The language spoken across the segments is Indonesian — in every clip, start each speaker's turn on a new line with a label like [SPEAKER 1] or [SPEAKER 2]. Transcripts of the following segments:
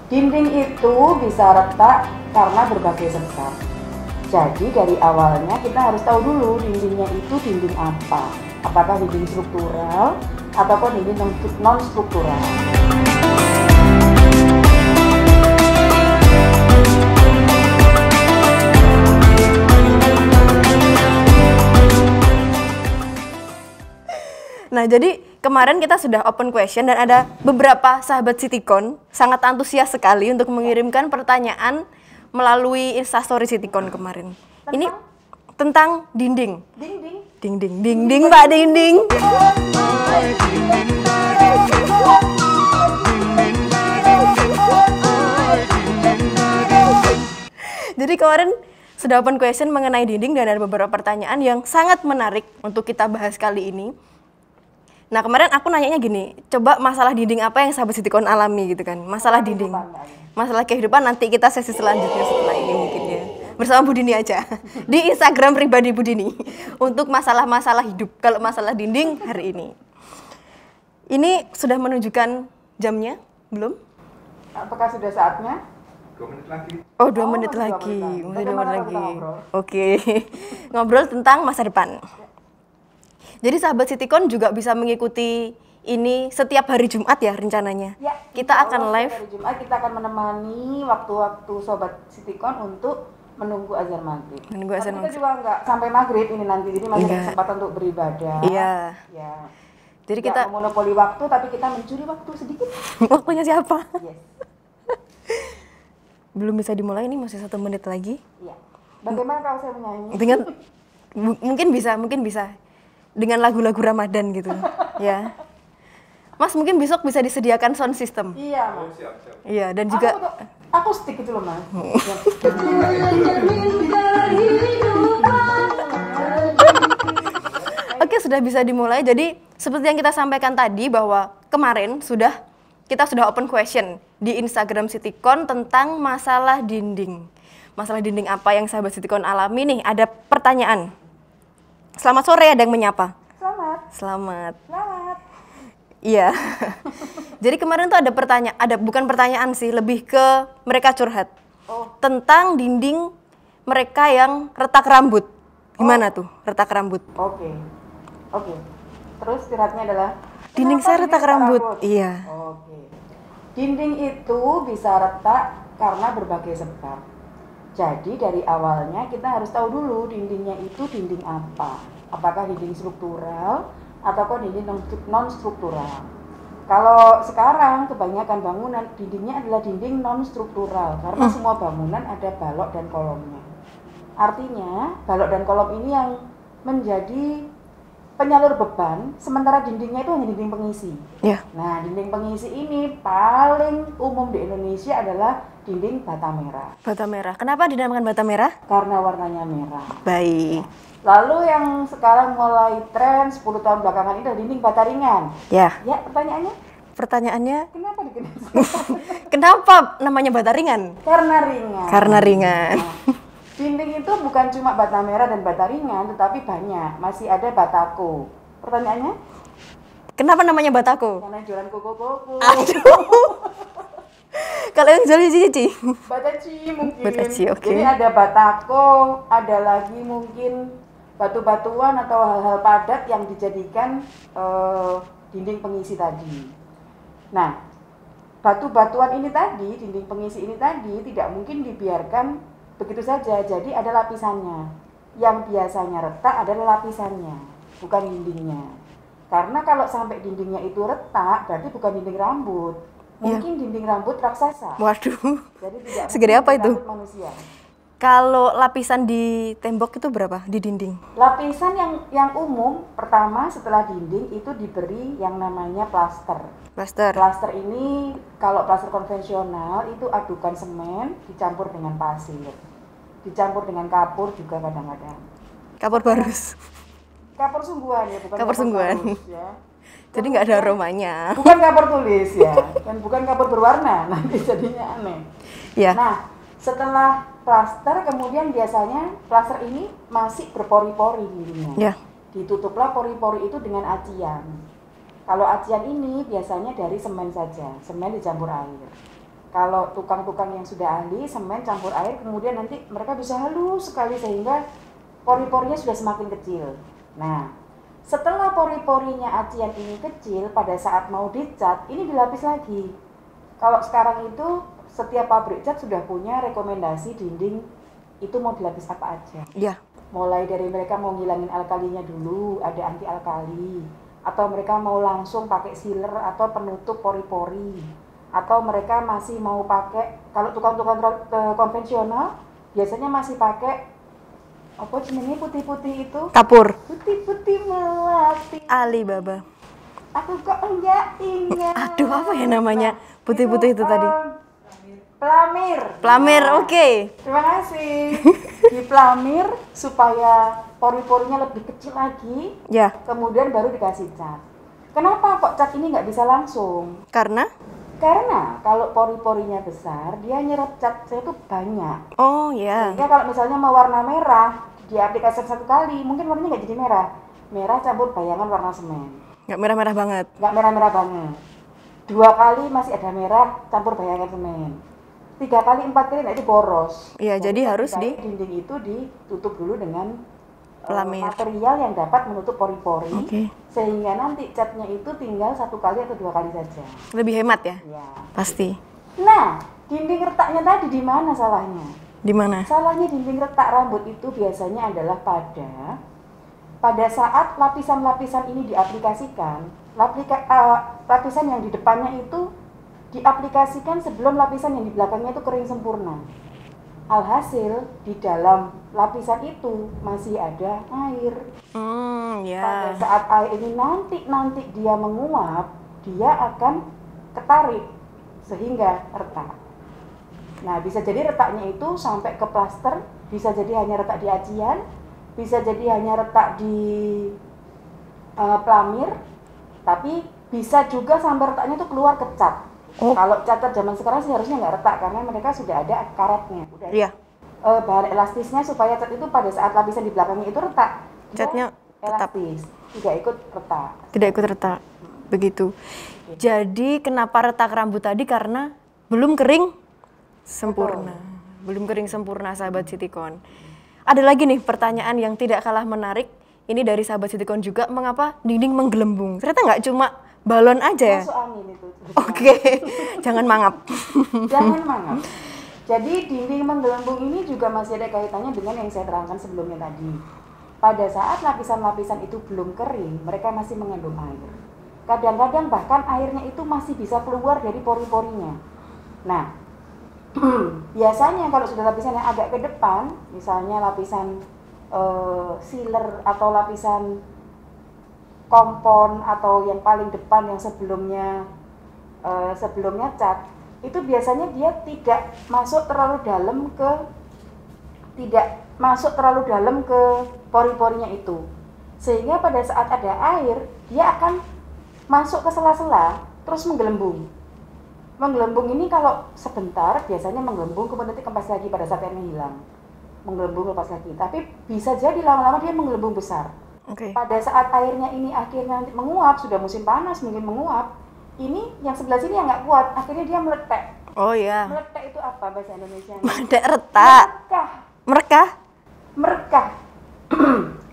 [SPEAKER 1] Dinding itu bisa retak karena berbagai sebab. Jadi dari awalnya kita harus tahu dulu dindingnya itu dinding apa. Apakah dinding struktural ataupun dinding non struktural.
[SPEAKER 2] Nah, jadi kemarin kita sudah open question dan ada beberapa sahabat Citycon sangat antusias sekali untuk mengirimkan pertanyaan melalui Instastory Citycon kemarin. Ini tentang dinding. Dinding, Pak Dinding. Jadi kemarin sudah open question mengenai dinding dan ada beberapa pertanyaan yang sangat menarik untuk kita bahas kali ini. Nah, kemarin aku nanyanya gini, coba masalah dinding apa yang sahabat Citycon alami gitu kan? Masalah dinding. Masalah kehidupan nanti kita sesi selanjutnya setelah ini mungkin ya. Bersama Bu Dini aja. Di Instagram pribadi Bu Dini. Untuk masalah-masalah hidup. Kalau masalah dinding hari ini. Ini sudah menunjukkan jamnya? Belum?
[SPEAKER 1] Apakah sudah saatnya?
[SPEAKER 3] 2 menit lagi.
[SPEAKER 2] Oh, 2 menit lagi. Masih 2 menit lagi. Oke. Ngobrol tentang masa depan. Jadi sahabat Citycon juga bisa mengikuti ini setiap hari Jumat ya rencananya.
[SPEAKER 1] Ya,
[SPEAKER 2] kita akan live.
[SPEAKER 1] Hari Jumat kita akan menemani waktu-waktu sobat Citycon untuk menunggu azan maghrib.
[SPEAKER 2] Menunggu azan maghrib.
[SPEAKER 1] Kita juga nggak sampai maghrib ini nanti, jadi masih ada kesempatan untuk beribadah.
[SPEAKER 2] Iya.
[SPEAKER 1] Ya.
[SPEAKER 2] Jadi
[SPEAKER 1] kita monopoli waktu, tapi kita mencuri waktu sedikit.
[SPEAKER 2] Waktunya siapa?
[SPEAKER 1] Yes.
[SPEAKER 2] Belum bisa dimulai, ini masih 1 menit lagi.
[SPEAKER 1] Iya. Bagaimana kalau saya menyanyi?
[SPEAKER 2] Dengan mungkin bisa dengan lagu-lagu Ramadan gitu. Ya. Mas mungkin besok bisa disediakan sound system.
[SPEAKER 1] Iya, Mas.
[SPEAKER 3] Oh, siap.
[SPEAKER 2] Iya, dan juga
[SPEAKER 1] aku stick itu loh, Mas.
[SPEAKER 2] Oke, sudah bisa dimulai. Jadi seperti yang kita sampaikan tadi bahwa kemarin kita sudah open question di Instagram Citycon tentang masalah dinding. Masalah dinding apa yang sahabat Citycon alami nih? Ada pertanyaan. Selamat sore, ada yang menyapa. Selamat. Iya. Jadi kemarin tuh ada bukan pertanyaan sih, lebih ke mereka curhat. Tentang dinding mereka yang retak rambut. Gimana tuh retak rambut?
[SPEAKER 1] Oke. Terus curhatnya adalah
[SPEAKER 2] dinding saya retak rambut. Iya.
[SPEAKER 1] Oke. Dinding itu bisa retak karena berbagai sebab. Jadi dari awalnya kita harus tahu dulu dindingnya itu dinding apa. Apakah dinding struktural ataupun dinding non struktural. Kalau sekarang kebanyakan bangunan dindingnya adalah dinding non struktural karena semua bangunan ada balok dan kolomnya. Artinya balok dan kolom ini yang menjadi penyalur beban, sementara dindingnya itu hanya dinding pengisi.
[SPEAKER 2] Ya.
[SPEAKER 1] Nah, dinding pengisi ini paling umum di Indonesia adalah dinding bata merah.
[SPEAKER 2] Bata merah. Kenapa dinamakan bata merah?
[SPEAKER 1] Karena warnanya merah.
[SPEAKER 2] Baik.
[SPEAKER 1] Lalu yang sekarang mulai tren 10 tahun belakangan ini adalah dinding bata ringan.
[SPEAKER 2] Ya.
[SPEAKER 1] Ya, pertanyaannya? Kenapa dikenal?
[SPEAKER 2] Kenapa namanya bata ringan?
[SPEAKER 1] Karena ringan. Nah, dinding itu bukan cuma bata merah dan bata ringan, tetapi banyak. Masih ada batako. Pertanyaannya?
[SPEAKER 2] Kenapa namanya batako?
[SPEAKER 1] Karena jualan koko-koko.
[SPEAKER 2] Aduh. Kalau yang jual cici?
[SPEAKER 1] Bataci mungkin.
[SPEAKER 2] Bataci, oke.
[SPEAKER 1] Jadi ada batako, ada lagi mungkin batu-batuan atau hal-hal padat yang dijadikan dinding pengisi tadi. Nah, batu-batuan ini tadi, dinding pengisi ini tadi tidak mungkin dibiarkan begitu saja, jadi ada lapisannya. Yang biasanya retak adalah lapisannya, bukan dindingnya. Karena kalau sampai dindingnya itu retak, berarti bukan dinding rambut. Mungkin dinding rambut raksasa.
[SPEAKER 2] Waduh.
[SPEAKER 1] Jadi tidak
[SPEAKER 2] segede apa itu?
[SPEAKER 1] Manusia.
[SPEAKER 2] Kalau lapisan di tembok itu berapa di dinding?
[SPEAKER 1] Lapisan yang umum pertama setelah dinding itu diberi yang namanya plaster. Plaster ini kalau plaster konvensional itu adukan semen dicampur dengan pasir. Dicampur dengan kapur juga kadang-kadang.
[SPEAKER 2] Kapur barus.
[SPEAKER 1] Kapur sungguhan ya, bukan
[SPEAKER 2] kapur sungguhan.
[SPEAKER 1] Barus, ya.
[SPEAKER 2] Jadi nggak ada aromanya.
[SPEAKER 1] Bukan kapur tulis ya, dan bukan kapur berwarna, nanti jadinya aneh.
[SPEAKER 2] Ya.
[SPEAKER 1] Nah, setelah plaster kemudian biasanya plaster ini masih berpori-pori dindingnya.
[SPEAKER 2] Ya.
[SPEAKER 1] Ditutuplah pori-pori itu dengan acian. Kalau acian ini biasanya dari semen saja, semen dicampur air. Kalau tukang-tukang yang sudah ahli, semen campur air, kemudian nanti mereka bisa halus sekali sehingga pori-porinya sudah semakin kecil. Nah, setelah pori-porinya acian ini kecil, pada saat mau dicat, ini dilapis lagi. Kalau sekarang itu setiap pabrik cat sudah punya rekomendasi dinding itu mau dilapis apa aja.
[SPEAKER 2] Iya.
[SPEAKER 1] Mulai dari mereka mau ngilangin alkalinya dulu, ada anti alkali, atau mereka mau langsung pakai sealer atau penutup pori-pori, atau mereka masih mau pakai, kalau tukang-tukang konvensional biasanya masih pakai apa jenisnya putih-putih itu,
[SPEAKER 2] Kapur.
[SPEAKER 1] putih-putih melati.
[SPEAKER 2] Alibaba.
[SPEAKER 1] Aku kok enggak ingat.
[SPEAKER 2] Aduh, apa ya namanya? Putih-putih itu tadi.
[SPEAKER 1] Pelamir.
[SPEAKER 2] Pelamir,
[SPEAKER 1] Nah,
[SPEAKER 2] oke.
[SPEAKER 1] Terima kasih. Di pelamir supaya pori-porinya lebih kecil lagi,
[SPEAKER 2] Ya,
[SPEAKER 1] kemudian baru dikasih cat. Kenapa kok cat ini nggak bisa langsung?
[SPEAKER 2] karena
[SPEAKER 1] Karena kalau pori-porinya besar, dia nyerap catnya itu banyak.
[SPEAKER 2] oh ya.
[SPEAKER 1] Sehingga kalau misalnya mau warna merah, diaplikasikan satu kali, mungkin warnanya nggak jadi merah. Merah campur bayangan warna semen.
[SPEAKER 2] Nggak merah-merah banget.
[SPEAKER 1] Nggak merah-merah banget. 2 kali masih ada merah campur bayangan semen. 3 kali, 4 kali, nah itu boros.
[SPEAKER 2] Iya, jadi harus
[SPEAKER 1] dinding itu ditutup dulu dengan
[SPEAKER 2] Pelamir.
[SPEAKER 1] material yang dapat menutup pori-pori,
[SPEAKER 2] Oke.
[SPEAKER 1] sehingga nanti catnya itu tinggal 1 kali atau 2 kali saja.
[SPEAKER 2] Lebih hemat ya?
[SPEAKER 1] Ya.
[SPEAKER 2] Pasti.
[SPEAKER 1] Nah, dinding retaknya tadi di mana salahnya?
[SPEAKER 2] Di mana?
[SPEAKER 1] Salahnya dinding retak rambut itu biasanya adalah pada saat lapisan-lapisan ini diaplikasikan, lapisan yang di depannya itu diaplikasikan sebelum lapisan yang di belakangnya itu kering sempurna. Alhasil di dalam lapisan itu masih ada air. Pada
[SPEAKER 2] Ya.
[SPEAKER 1] saat air ini nanti dia menguap, dia akan ketarik sehingga retak. Nah, bisa jadi retaknya itu sampai ke plaster, bisa jadi hanya retak di acian, bisa jadi hanya retak di pelamir, tapi bisa juga sampai retaknya itu keluar ke cat.
[SPEAKER 2] Oh.
[SPEAKER 1] Kalau cat zaman sekarang sih harusnya nggak retak karena mereka sudah ada karetnya, udah ada
[SPEAKER 2] Iya.
[SPEAKER 1] bahan elastisnya supaya cat itu pada saat lapisan di belakangnya itu retak, dia
[SPEAKER 2] Catnya tetap.
[SPEAKER 1] elastis, tidak ikut retak.
[SPEAKER 2] Tidak ikut retak. Begitu. Jadi kenapa retak rambut tadi? Karena belum kering sempurna. Belum kering sempurna, sahabat Citikon. Ada lagi nih pertanyaan yang tidak kalah menarik. Ini dari sahabat Citikon juga, mengapa dinding menggelembung? Ternyata nggak cuma balon aja ya?
[SPEAKER 1] Masuk angin itu.
[SPEAKER 2] Oke, jangan mangap.
[SPEAKER 1] Jangan mangap. Jadi dinding menggelembung ini juga masih ada kaitannya dengan yang saya terangkan sebelumnya tadi. Pada saat lapisan-lapisan itu belum kering, mereka masih mengandung air. Kadang-kadang bahkan airnya itu masih bisa keluar dari pori-porinya. Nah, biasanya kalau sudah lapisan yang agak ke depan, misalnya lapisan sealer atau lapisan kompon atau yang paling depan yang sebelumnya cat, itu biasanya dia tidak masuk terlalu dalam ke pori-porinya itu, sehingga pada saat ada air dia akan masuk ke sela-sela terus menggelembung. Menggelembung ini kalau sebentar biasanya menggelembung, kemudian nanti kempas lagi pada saat airnya hilang, menggelembung lepas lagi, tapi bisa jadi lama-lama dia menggelembung besar.
[SPEAKER 2] Oke.
[SPEAKER 1] Pada saat airnya ini akhirnya nanti menguap, sudah musim panas mungkin menguap, ini yang sebelah sini yang nggak kuat, akhirnya dia meletek.
[SPEAKER 2] Oh ya.
[SPEAKER 1] Meletek itu apa bahasa Indonesia?
[SPEAKER 2] Ada retak. Merekah?
[SPEAKER 1] Merekah.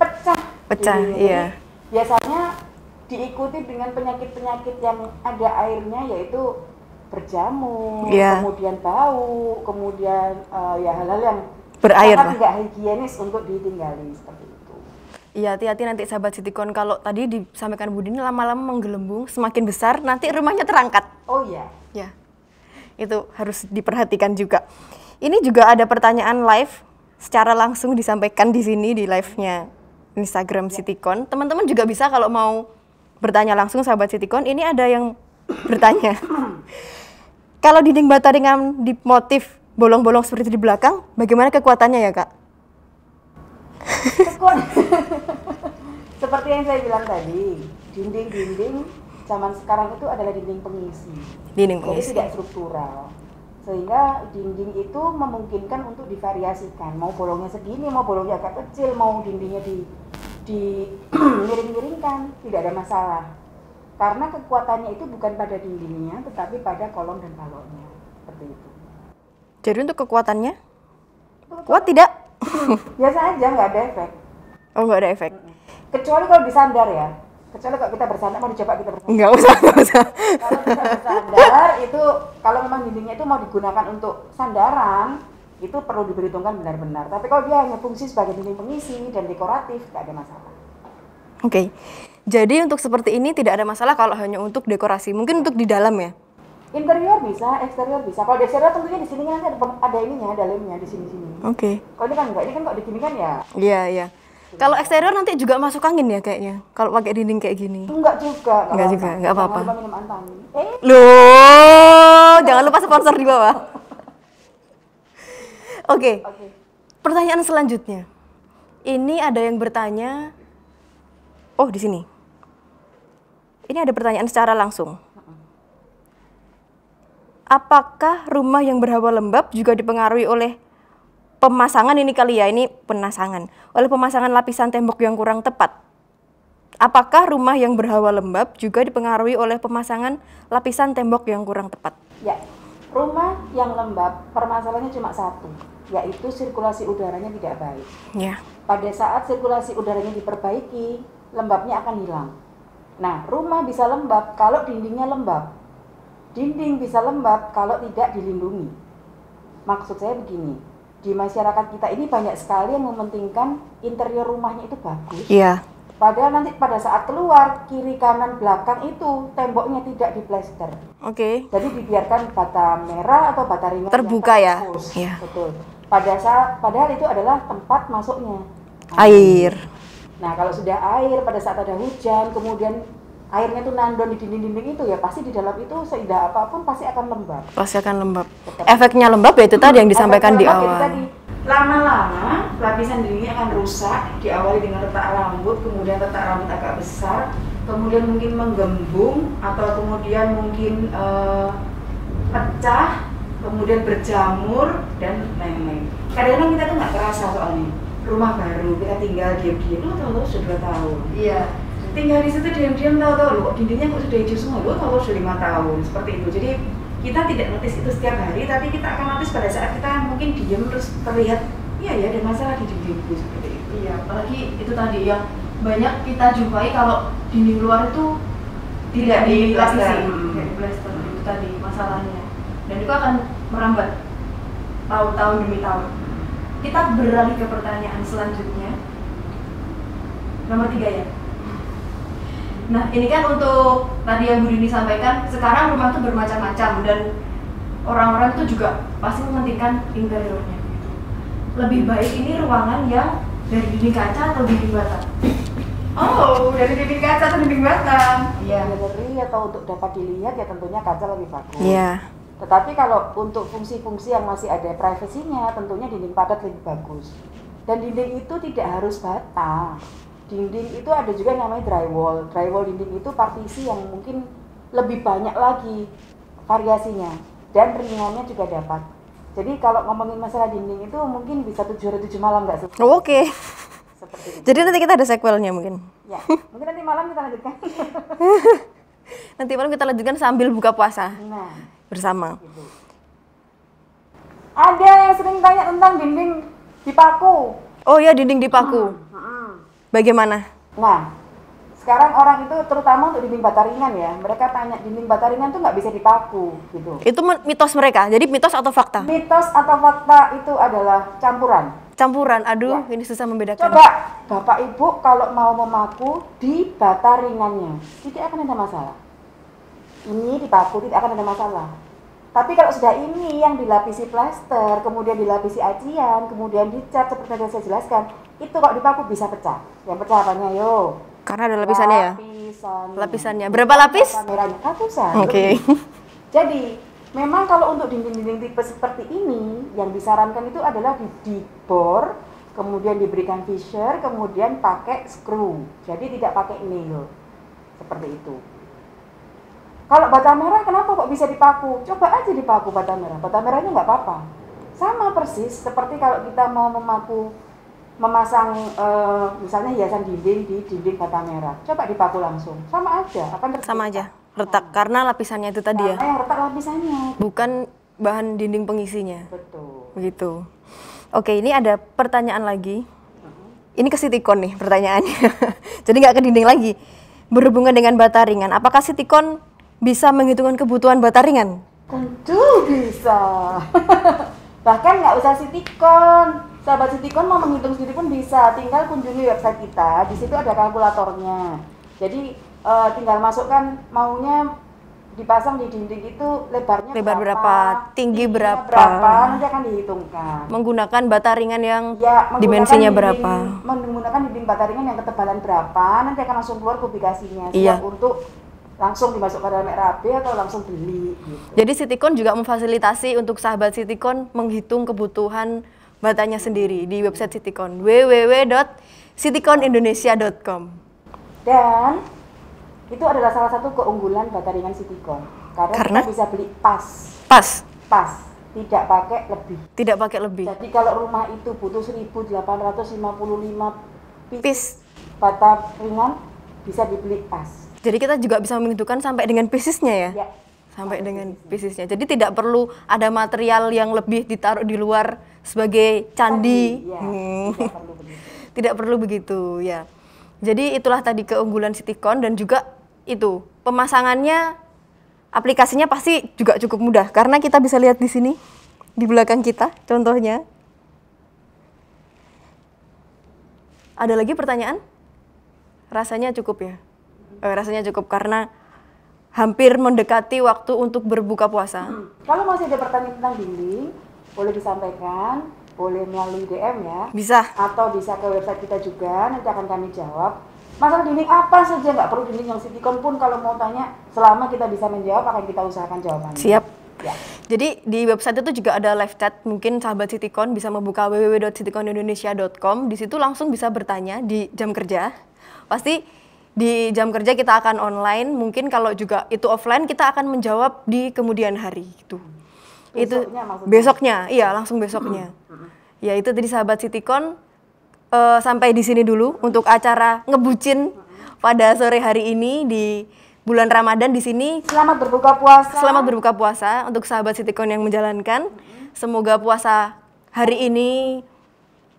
[SPEAKER 1] Pecah.
[SPEAKER 2] Pecah,
[SPEAKER 1] Jadi,
[SPEAKER 2] iya.
[SPEAKER 1] Biasanya diikuti dengan penyakit-penyakit yang ada airnya, yaitu berjamur,
[SPEAKER 2] Iya.
[SPEAKER 1] kemudian bau, kemudian ya hal-hal yang
[SPEAKER 2] Berair
[SPEAKER 1] sangat
[SPEAKER 2] lah.
[SPEAKER 1] tidak higienis untuk ditinggali seperti itu.
[SPEAKER 2] Iya, hati-hati nanti sahabat Citikon, kalau tadi disampaikan Bu Dini lama-lama menggelembung semakin besar nanti rumahnya terangkat.
[SPEAKER 1] Oh iya.
[SPEAKER 2] Ya. Itu harus diperhatikan juga. Ini juga ada pertanyaan live secara langsung disampaikan di sini di live-nya Instagram Citikon. Teman-teman juga bisa kalau mau bertanya langsung sahabat Citikon. Ini ada yang bertanya. Kalau dinding bata dengan dimotif bolong-bolong seperti itu di belakang, bagaimana kekuatannya ya, Kak?
[SPEAKER 1] Seperti yang saya bilang tadi, dinding-dinding zaman sekarang itu adalah dinding pengisi.
[SPEAKER 2] Dinding
[SPEAKER 1] Jadi
[SPEAKER 2] pengisi.
[SPEAKER 1] tidak struktural. Sehingga dinding itu memungkinkan untuk divariasikan. Mau bolongnya segini, mau bolongnya agak kecil, mau dindingnya di miring-miringkan, tidak ada masalah. Karena kekuatannya itu bukan pada dindingnya, tetapi pada kolom dan baloknya. seperti itu.
[SPEAKER 2] Jadi untuk kekuatannya kuat tidak?
[SPEAKER 1] Biasa aja, nggak ada efek.
[SPEAKER 2] Oh, nggak ada efek.
[SPEAKER 1] Kecuali kalau disandar ya. Kecuali kalau kita bersandar, mau dicoba kita bersandar.
[SPEAKER 2] Nggak usah.
[SPEAKER 1] Kalau kita bersandar itu, kalau memang dindingnya itu mau digunakan untuk sandaran, itu perlu diperhitungkan benar-benar. Tapi kalau dia hanya fungsi sebagai dinding pengisi dan dekoratif, nggak ada masalah.
[SPEAKER 2] Oke. Jadi untuk seperti ini tidak ada masalah kalau hanya untuk dekorasi. Mungkin untuk di dalam ya.
[SPEAKER 1] Interior bisa, eksterior bisa. Kalau di eksterior tentunya di sini nanti ada ininya, ada lemnya di sini-sini.
[SPEAKER 2] Oke.
[SPEAKER 1] Kalau ini kan enggak, ini kan kok digini kan ya.
[SPEAKER 2] Iya, iya. Kalau eksterior nanti juga masuk angin ya kayaknya. Kalau pakai dinding kayak gini.
[SPEAKER 1] Enggak juga,
[SPEAKER 2] Enggak juga, enggak apa-apa.
[SPEAKER 1] Jangan lupa minum antani.
[SPEAKER 2] Loh, jangan lupa sponsor di bawah. Oke. Pertanyaan selanjutnya. Ini ada yang bertanya. Oh, di sini. Ini ada pertanyaan secara langsung. Apakah rumah yang berhawa lembab juga dipengaruhi oleh pemasangan ini kali ya, ini penasangan, oleh pemasangan lapisan tembok yang kurang tepat? Apakah rumah yang berhawa lembab juga dipengaruhi oleh pemasangan lapisan tembok yang kurang tepat?
[SPEAKER 1] Ya, rumah yang lembab permasalahannya cuma satu, yaitu sirkulasi udaranya tidak baik.
[SPEAKER 2] Ya.
[SPEAKER 1] Pada saat sirkulasi udaranya diperbaiki, lembabnya akan hilang. Nah, rumah bisa lembab kalau dindingnya lembab. Dinding bisa lembab kalau tidak dilindungi. Maksud saya begini, di masyarakat kita ini banyak sekali yang mementingkan interior rumahnya itu bagus.
[SPEAKER 2] Iya.
[SPEAKER 1] Padahal nanti pada saat keluar, kiri kanan belakang itu temboknya tidak diplester.
[SPEAKER 2] Oke.
[SPEAKER 1] Jadi dibiarkan bata merah atau bata ringan
[SPEAKER 2] Terbuka ya?
[SPEAKER 1] terfokus.
[SPEAKER 2] Iya.
[SPEAKER 1] Betul. Padahal itu adalah tempat masuknya
[SPEAKER 2] Air.
[SPEAKER 1] Nah, kalau sudah air pada saat ada hujan, kemudian airnya tuh nandon di dinding-dinding itu, ya pasti di dalam itu seindah apapun pasti akan lembab.
[SPEAKER 2] Pasti akan lembab. Efeknya lembab ya itu tadi yang disampaikan di
[SPEAKER 1] Efeknya lembab
[SPEAKER 2] awal.
[SPEAKER 1] itu tadi. Lama-lama lapisan dindingnya akan rusak, diawali dengan retak rambut, kemudian retak rambut agak besar, kemudian mungkin menggembung atau kemudian mungkin pecah, kemudian berjamur dan lain-lain. Kadang-kadang kita tuh nggak terasa soalnya. Rumah baru kita tinggal diam-diam, tahu-tahu sudah 2 tahun.
[SPEAKER 2] Iya.
[SPEAKER 1] Tinggal di situ diam-diam tahu-tahu loh dindingnya kok sudah hijau semua, loh tahu sudah 5 tahun seperti itu. Jadi kita tidak notice itu setiap hari, tapi kita akan notice pada saat kita mungkin diam terus terlihat iya ya ada masalah di dindingku seperti itu.
[SPEAKER 2] Iya, apalagi itu tadi yang banyak kita jumpai kalau dinding luar itu tidak dilapisi, tidak diplester, itu tadi masalahnya. Dan itu akan merambat tahun-tahun demi tahun. Kita beralih ke pertanyaan selanjutnya. Nomor 3 ya. Nah, ini kan untuk tadi yang Bu Dini sampaikan, sekarang rumah itu bermacam-macam dan orang-orang itu juga pasti mementingkan interiornya. Lebih baik ini ruangan yang dari dinding kaca atau dinding bata?
[SPEAKER 1] Oh, dari dinding kaca atau dinding bata?
[SPEAKER 2] Iya.
[SPEAKER 1] Dari atau untuk dapat dilihat ya tentunya kaca lebih bagus.
[SPEAKER 2] Iya.
[SPEAKER 1] Tetapi kalau untuk fungsi-fungsi yang masih ada privasinya, tentunya dinding padat lebih bagus. Dan dinding itu tidak harus bata. Dinding itu ada juga yang namanya drywall. Drywall dinding itu partisi yang mungkin lebih banyak lagi variasinya dan ringannya juga dapat. Jadi kalau ngomongin masalah dinding itu mungkin bisa 7 hari 7 malam nggak selesai.
[SPEAKER 2] Oke.
[SPEAKER 1] Seperti itu.
[SPEAKER 2] Jadi nanti kita ada sequelnya mungkin.
[SPEAKER 1] Ya, mungkin nanti malam kita lanjutkan.
[SPEAKER 2] Nanti malam kita lanjutkan sambil buka puasa
[SPEAKER 1] Nah,
[SPEAKER 2] bersama.
[SPEAKER 1] gitu. Ada yang sering tanya tentang dinding dipaku.
[SPEAKER 2] Oh ya, dinding dipaku. Bagaimana?
[SPEAKER 1] Nah, sekarang orang itu terutama untuk dinding bata ringan ya, mereka tanya dinding bata ringan tuh nggak bisa dipaku gitu.
[SPEAKER 2] Itu mitos mereka. Jadi mitos atau fakta?
[SPEAKER 1] Mitos atau fakta itu adalah campuran.
[SPEAKER 2] Campuran. Aduh,
[SPEAKER 1] Ya.
[SPEAKER 2] ini susah membedakan.
[SPEAKER 1] Coba Bapak Ibu kalau mau memaku di bata ringannya, tidak akan ada masalah. Ini dipaku tidak akan ada masalah. Tapi kalau sudah ini yang dilapisi plester, kemudian dilapisi acian, kemudian dicat seperti yang saya jelaskan, itu kalau dipaku bisa pecah. Yang pecah apanya yo?
[SPEAKER 2] Karena ada lapisannya ya? Lapisannya. Berapa lapis?
[SPEAKER 1] Kameranya ratusan.
[SPEAKER 2] Oke.
[SPEAKER 1] lebih. Jadi, memang kalau untuk dinding-dinding tipe seperti ini, yang disarankan itu adalah dibor, kemudian diberikan fissure, kemudian pakai screw. Jadi tidak pakai nail. Seperti itu. Kalau bata merah kenapa kok bisa dipaku? Coba aja dipaku bata merah. Bata merahnya nggak apa-apa. Sama persis seperti kalau kita mau memasang misalnya hiasan dinding di dinding bata merah. Coba dipaku langsung. Sama aja. Akan
[SPEAKER 2] Sama aja. Retak karena lapisannya itu tadi ya.
[SPEAKER 1] Karena yang retak lapisannya.
[SPEAKER 2] Bukan bahan dinding pengisinya.
[SPEAKER 1] Betul.
[SPEAKER 2] Begitu. Oke, ini ada pertanyaan lagi. Ini ke sitikon nih pertanyaannya. Jadi nggak ke dinding lagi. Berhubungan dengan bata ringan, apakah sitikon bisa menghitungkan kebutuhan bata ringan?
[SPEAKER 1] Tentu bisa. Bahkan nggak usah sitikon. Sahabat sitikon mau menghitung sendiri pun bisa. Tinggal kunjungi website kita. Di situ ada kalkulatornya. Jadi tinggal masukkan maunya dipasang di dinding itu lebar berapa,
[SPEAKER 2] tingginya
[SPEAKER 1] berapa, nanti akan dihitungkan.
[SPEAKER 2] Menggunakan bata ringan yang
[SPEAKER 1] ya,
[SPEAKER 2] dimensinya
[SPEAKER 1] dinding,
[SPEAKER 2] berapa?
[SPEAKER 1] Menggunakan dinding bata ringan yang ketebalan berapa, nanti akan langsung keluar publikasinya.
[SPEAKER 2] Iya.
[SPEAKER 1] Siap untuk langsung dimasukkan dalam RAB atau langsung beli. Gitu.
[SPEAKER 2] Jadi Sitikon juga memfasilitasi untuk sahabat Sitikon menghitung kebutuhan batanya sendiri di website Sitikon www.sitikonindonesia.com.
[SPEAKER 1] Dan itu adalah salah satu keunggulan bata ringan Sitikon karena kita bisa beli pas, tidak pakai lebih. Jadi kalau rumah itu butuh 1.855 piece bata ringan bisa dibeli pas.
[SPEAKER 2] Jadi kita juga bisa menghitungkan sampai dengan piecesnya ya?
[SPEAKER 1] Ya.
[SPEAKER 2] Sampai dengan piecesnya. Jadi tidak perlu ada material yang lebih ditaruh di luar sebagai candi.
[SPEAKER 1] Ya,
[SPEAKER 2] tidak perlu begitu ya. Jadi itulah tadi keunggulan Sitikon dan juga itu pemasangannya, aplikasinya pasti juga cukup mudah karena kita bisa lihat di sini di belakang kita contohnya. Ada lagi pertanyaan? Rasanya cukup ya? Rasanya cukup karena hampir mendekati waktu untuk berbuka puasa.
[SPEAKER 1] Kalau masih ada pertanyaan tentang dinding, boleh disampaikan, boleh melalui DM ya.
[SPEAKER 2] Bisa.
[SPEAKER 1] Atau bisa ke website kita juga, nanti akan kami jawab. Masalah dinding apa saja, nggak perlu dinding yang Sitikon pun kalau mau tanya, selama kita bisa menjawab akan kita usahakan jawabannya.
[SPEAKER 2] Siap.
[SPEAKER 1] Ya.
[SPEAKER 2] Jadi di website itu juga ada live chat, mungkin sahabat Sitikon bisa membuka www.sitikonindonesia.com, di situ langsung bisa bertanya di jam kerja. Pasti di jam kerja kita akan online, mungkin kalau juga itu offline kita akan menjawab di kemudian hari gitu. Besoknya, iya langsung besoknya. Ya itu tadi sahabat Sitikon. Sampai di sini dulu untuk acara ngebucin pada sore hari ini di bulan Ramadan di sini.
[SPEAKER 1] Selamat berbuka puasa.
[SPEAKER 2] Selamat berbuka puasa untuk sahabat Sitikon yang menjalankan. Semoga puasa hari ini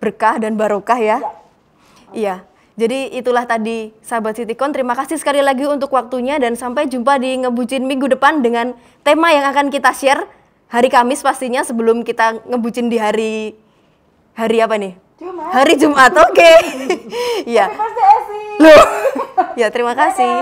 [SPEAKER 2] berkah dan barokah ya. Iya. Jadi itulah tadi sahabat Sitikon. Terima kasih sekali lagi untuk waktunya dan sampai jumpa di ngebucin minggu depan dengan tema yang akan kita share hari Kamis pastinya sebelum kita ngebucin di hari apa nih? Hari Jumat, oke. Iya.
[SPEAKER 1] Loh.
[SPEAKER 2] Ya, terima kasih.